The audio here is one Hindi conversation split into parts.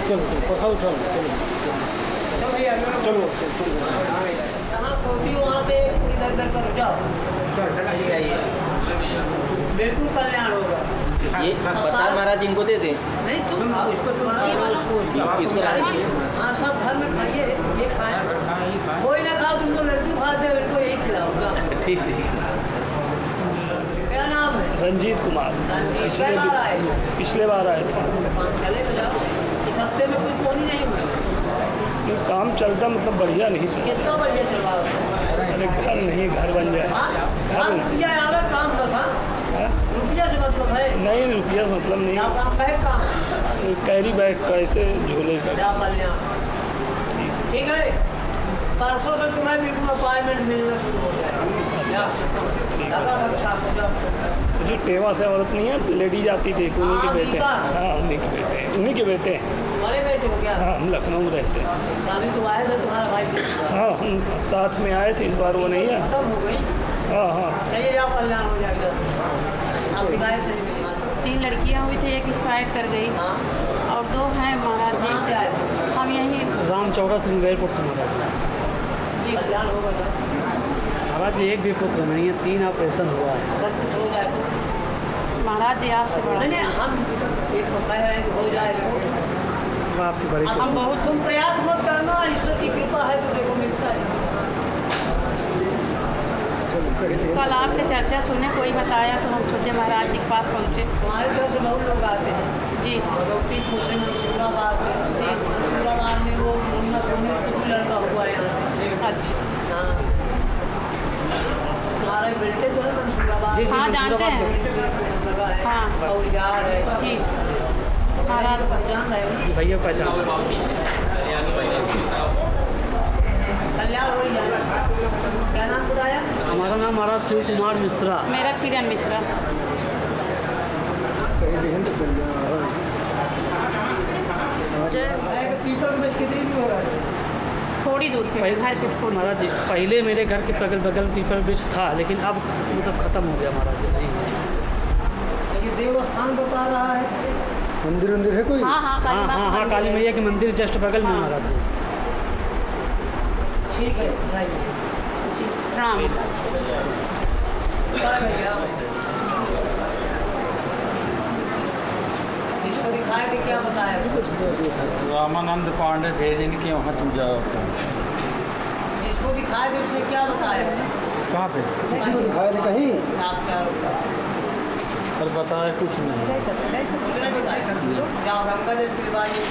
चलो पैसा उठा लो, चलो जहाँ सोती वहाँ से इधर उधर कर जाओ, बिल्कुल कल्याण होगा। ये प्रसाद महाराज इनको दे दें। नहीं तुम खाओ इसको, इसको ला दीजिए। हाँ सब घर में खाइए, ये खाएं, कोई ना खाओ, तुमको लड्डू खाते हो, इनको यही खिलाऊंगा। ठीक ठीक। क्या नाम है? रंजीत कुमार। पिछले बार आए थे। चले जाओ, इस हफ्ते में कोई फोन ही नहीं हुआ। ये काम चलता मतलब बढ़िया नहीं चलता। कितना बढ़िया चल रहा है? अरे घर नहीं, घर बन जाए। रुपया आवे काम बस। हाँ रुपया से मतलब है? नहीं रुपया मतलब नहीं। क्या काम है? काम कैरी बैग का ऐसे झोले का। ठीक है, परसों से तुम्हें बिल्कुल अपॉइंटमेंट मिलना शुरू हो जाएगा। जो टेवा से औरत नहीं है, लेडीज आती थी, उन्हीं के बेटे। हाँ उन्हीं के बेटे, उन्हीं के बेटे। बड़े बेटे हो क्या? हाँ हम लखनऊ में रहते हैं। शादी तो आए थे तुम्हारा भाई? हाँ हम साथ में आए थे, इस बार वो नहीं है। खत्म हो गई? हाँ हाँ चलिए जाओ, कल्याण हो जाएगा। आप शिकायत नहीं? 3 लड़कियाँ हुई थी, एक एक्सपायर कर गई और 2 हैं महाराज जी से। हम यहीं राम चौड़ा से वेलपुर से महाराज जी। कल्याण होगा महाराज जी, एक भी पुत्र नहीं है, 3 ऑपरेशन हुआ है। अगर कुछ हो जाए तो महाराज जी आपसे बड़ा नहीं, हम एक तो कह रहे हैं कि हो जाए तो आपकी बड़ी हम बहुत, तुम प्रयास मत करना, ईश्वर की कृपा है तो देखो मिलता है। कल आपके चर्चा सुनने कोई बताया तो हम सोचे महाराज जी के पास पहुँचे। हमारे तरफ से बहुत लोग आते हैं जी। गौतीपुर से, मंसूराबाद से जी। मंसूराबाद में वो मुन्ना सोनी उसको भी लड़का हुआ है यहाँ से। अच्छा हाँ हमारे बेटे तो है मंसूराबाद। हाँ जानते हैं। लगा है। हाँ और यार है जी। महाराज पहचान रहे हो? भैया पहचान। कल्याण हो ही जाए। क्या नाम बताया? हमारा नाम महाराज शिव कुमार मिश्रा। मेरा किरण मिश्रा। पीपल में कितनी दूर होगा? थोड़ी दूर पे घर से थोड़ी। महाराज जी पहले मेरे घर के बगल बगल पीपल वृक्ष था, लेकिन अब मतलब खत्म हो गया महाराज जी। नहीं ये देवस्थान बता रहा है। मंदिर है कोई? हाँ हाँ काली माँ हाँ काली मैया के मंदिर जस्ट बगल में महाराज जी। ठीक है जाइए। राम इसको दिखाए थे, क्या बताया? रामानंद पांडे भेजन के वहाँ तुम जाओ। इसको दिखाए थे, उसने क्या बताया? कहाँ पे? किसी को दिखाया थे कहीं? आप क्या पर बताया कुछ नहीं। जाओ गंगा जल पिलवाइए।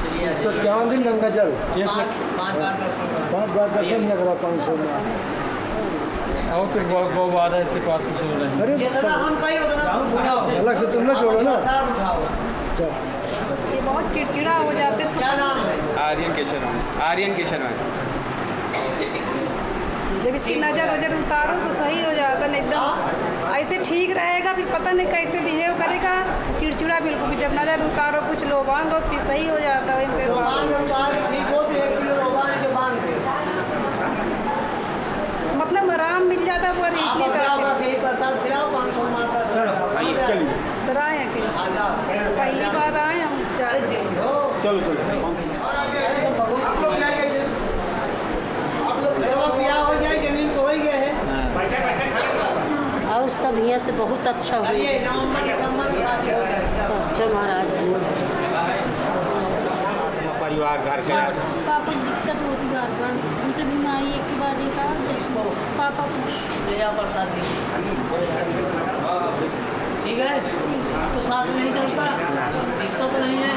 चलिए 151 दिन गंगा जल, 5 बार दर्शन करो। 5 बार दर्शन नहीं करा 500 में। और तो बहुत बात है, इसके पास कुछ नहीं। अरे जितना हम कहीं उतना तुम उठाओ। अलग से तुम ना छोड़ो ना। प्रसाद उठाओ। ये बहुत चिड़चिड़ा हो जाते हैं। क्या नाम है? आर्यन केशर। जब इसकी नज़र उतारो तो सही हो जाता, नहीं एकदम ऐसे ठीक रहेगा, फिर पता नहीं कैसे बिहेव करेगा, चिड़चिड़ा बिल्कुल भी। जब नज़र उतारो कुछ लोबान हो फिर सही हो जाता है। ठीक हो तो 1 किलो लोबान के बांध दे, मतलब आराम मिल जाता है। वो आप अपना सही प्रसाद खिलाओ। 500 मार सराय है कि पहली बार आए हम। चलो ब्याह हो जाए, जमीन तो हो ही गए है। और सब यहाँ से बहुत अच्छा हुआ। नवंबर दिसंबर में शादी हो जाएगी। अच्छा महाराज जी परिवार घर का पापा को दिक्कत होती बार बार, उनसे बीमारी एक के बाद एक पापा को ले जा प्रसाद दी। ठीक है, तो साथ में नहीं चलता, दिक्कत तो नहीं है।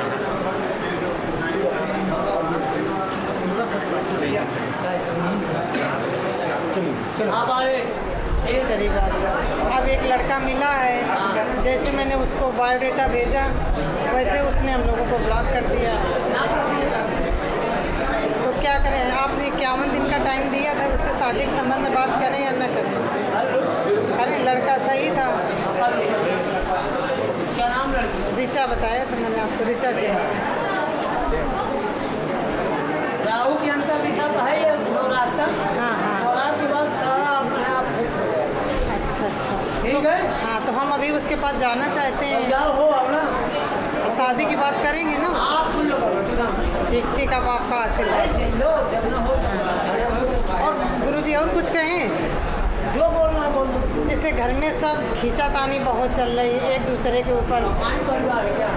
आप अब एक लड़का मिला है, जैसे मैंने उसको बायोडाटा भेजा वैसे उसने हम लोगों को ब्लॉक कर दिया। तो क्या करें? आपने 51 दिन का टाइम दिया था, उससे शादी के संबंध में बात करें या न करें? अरे लड़का सही था। क्या नाम लड़की? ऋचा बताया था मैंने आपको, ऋचा से। राहु की अंतर दिशा तो है ये नवरात्र। हाँ हाँ। नवरात्र के बाद सारा अपने आप अच्छा ठीक है। हाँ, तो हम अभी उसके पास जाना चाहते हैं। जाओ हो अब ना, शादी की बात करेंगे ना। आप उन लोगों ठीक ठीक, अब आपका आशीर्वाद। और गुरुजी और कुछ कहें? जो बोलना बोल दो। जैसे घर में सब खींचातानी बहुत चल रही है एक दूसरे के ऊपर। परिवार है क्या?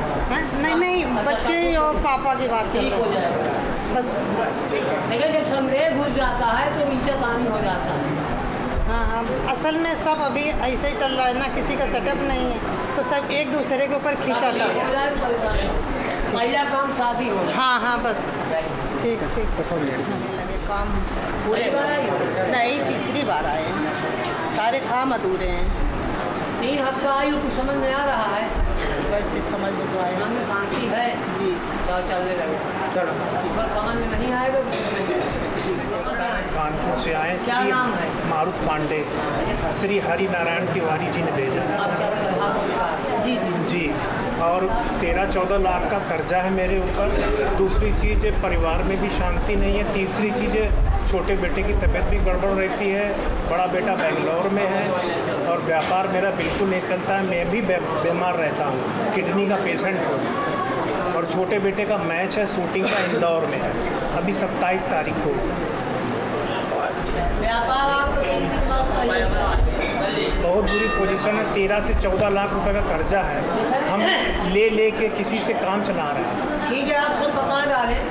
नहीं नहीं, बच्चे और पापा की बात चल ठीक हो रही है जाएगा बस। लेकिन जब संदेह घुस जाता है तो इज्जत-हानि हो जाता है। हाँ हाँ, असल में सब अभी ऐसे ही चल रहा है ना, किसी का सेटअप नहीं है तो सब एक दूसरे के ऊपर खींचाता है। पहला काम शादी हो। हाँ हाँ बस ठीक है ठीक। काम पूरे बार आई हो? नहीं, तीसरी बार आए हैं, सारे काम अधूरे हैं। 3 हफ्ता आई हो, कुछ समझ में आ रहा है? वैसे समझ में तो आया मन में शांति है जी। चलने लगे। चलो पर समझ में नहीं आएगा। कानपुर से आए क्या नाम है? मारुत पांडे, श्री हरि नारायण तिवारी जी ने भेजा। जी जी जी, और 13-14 लाख का कर्जा है मेरे ऊपर। दूसरी चीज़ परिवार में भी शांति नहीं है। तीसरी चीज़ छोटे बेटे की तबीयत भी गड़बड़ रहती है। बड़ा बेटा बेंगलोर में है और व्यापार मेरा बिल्कुल नहीं चलता है। मैं भी बीमार रहता हूँ, किडनी का पेशेंट हूँ। और छोटे बेटे का मैच है शूटिंग का इंदौर में, अभी 27 तारीख को। व्यापार आपका 3 दिन बाद सही है। बहुत बुरी पोजीशन है। 13 से 14 लाख रुपए का कर्जा है। हम ले के किसी से काम चला रहे हैं। ठीक है, आप सब बता डालें,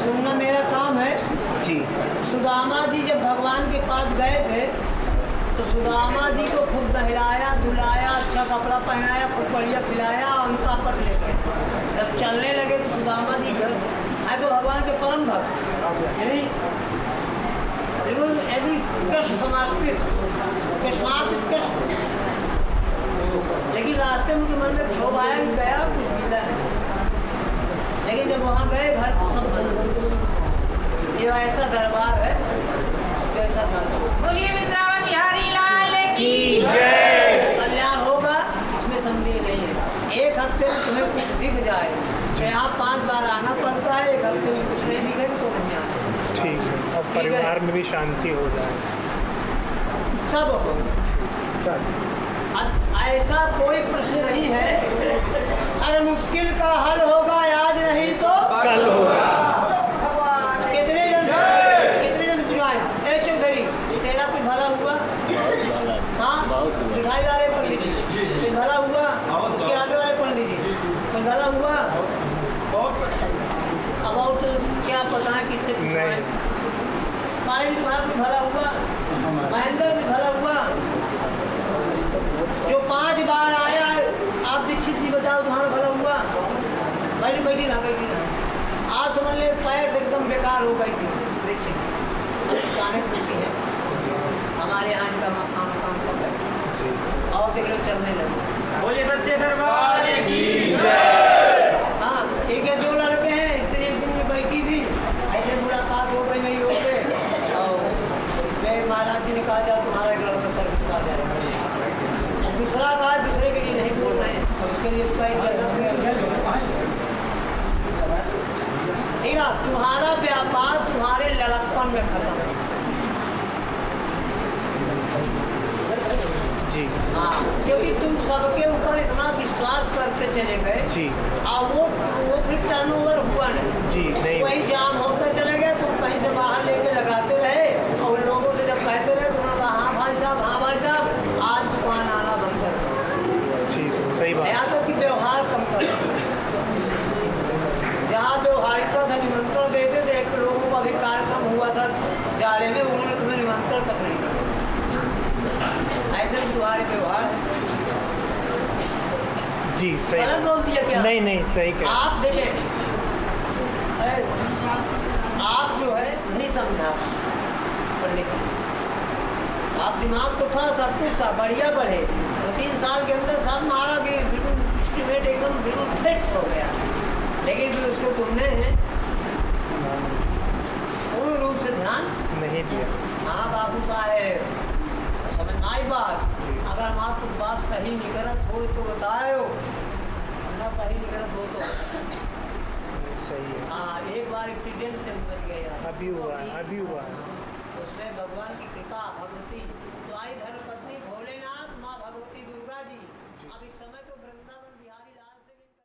सुनना मेरा काम है। जी। सुदामा जी जब भगवान के पास गए थे तो सुदामा जी को खूब नहलाया धुलाया, अच्छा कपड़ा पहनाया, खूब बढ़िया खिलाया और उनका पट ले गए। जब चलने लगे तो सुदामा जी घर आए तो भगवान के परम भक्त यानी कृष्ण समर्पित कृष्णार्पित कृष्ण। लेकिन रास्ते में उनके मन में क्षोभ आया कि गया कुछ मिला नहीं। लेकिन जब वहाँ गए घर तो सब बंद। ये ऐसा दरबार है जैसा संत। बोलिए वृंदावन बिहारी लाल की जय। कल्याण होगा, इसमें संदेह नहीं है। एक हफ्ते में तुम्हें कुछ दिख जाए, यहाँ 5 बार आना पड़ता है। एक हफ्ते में कुछ नहीं दिखे तो नहीं आता। ठीक है, और परिवार में भी शांति हो जाए। सब हो। ऐसा कोई प्रश्न नहीं है। अरे मुश्किल का हल होगा आज नहीं तो कल होगा। कितने जन बुझाए? एक चौधरी तेरा कुछ भला हुआ? हाँ, मिठाई वाले पंडित जी कुछ भला हुआ? उसके आगे वाले पंडित जी कुछ भला हुआ? अब और तो क्या पता है किससे पूछाएं? माली जी तुम्हारा कुछ भला हुआ? महेंद्र कुछ भला हुआ? जो 5 बार आया आप दीक्षित जी बताओ तुम्हारा भला हुआ? बैठी ना आज समझ ले पैर से एकदम बेकार हो गई थी दीक्षित जी। दुकानें खुलती हैं हमारे यहाँ, इनका काम सब है और देख लो चलने लगे। बोले बच्चे दरबार की जय। हाँ ठीक है, 2 लड़के हैं। एक दिन में बैठी थी, ऐसे मुलाकात हो गई नहीं हो गए और मेरे महाराज जी ने कहा जाओ तुम्हारा एक लड़का सर झुका जाए। दूसरा कहा दूसरे के लिए नहीं बोल रहे हैं और उसके लिए ठीक ना, तुम्हारा व्यापार तुम्हारे लड़कपन में खत्म है। जी। हाँ, क्योंकि तुम सबके ऊपर इतना विश्वास करते चले गए जी। और वो फिर टर्नओवर हुआ नहीं। जी नहीं। वही जाम होता चले गया, तुम कहीं से बाहर लेके लगाते रहे और लोगों से जब कहते रहे तो उन्होंने कहा हाँ भाई साहब आज दुकान आना बंद कर दो। ठीक है, सही बात। यहाँ तक कि व्यवहार कम कर दो। जहाँ व्यवहारिकता था निमंत्रण देते थे, एक लोगों का भी कार्यक्रम हुआ था जाड़े में, उन्होंने तुम्हें निमंत्रण तक नहीं दिया। ऐसे तुम्हारे व्यवहार जी सही। गलत बोल दिया क्या? नहीं सही कह। आप देखें, आप जो है नहीं समझा पंडित जी। आप दिमाग तो था, सब कुछ था, बढ़िया बढ़े 2-3 साल के अंदर सब मारा भी बिल्कुल एस्टिमेट एकदम बिल्कुल फिट हो गया। लेकिन फिर उसको तुमने पूर्ण रूप से ध्यान नहीं दिया। हाँ बाबू साहेब, समझना ही बात। अगर हमारे कुछ बात सही निगरत हो तो बताओ, ना सही निगरत हो तो सही है। हाँ, एक बार एक्सीडेंट से बच गया। अभी हुआ है। उसमें भगवान की कृपा भगवती तो आई धर्मपत्नी भोलेनाथ माँ भगवती दुर्गा जी अब इस समय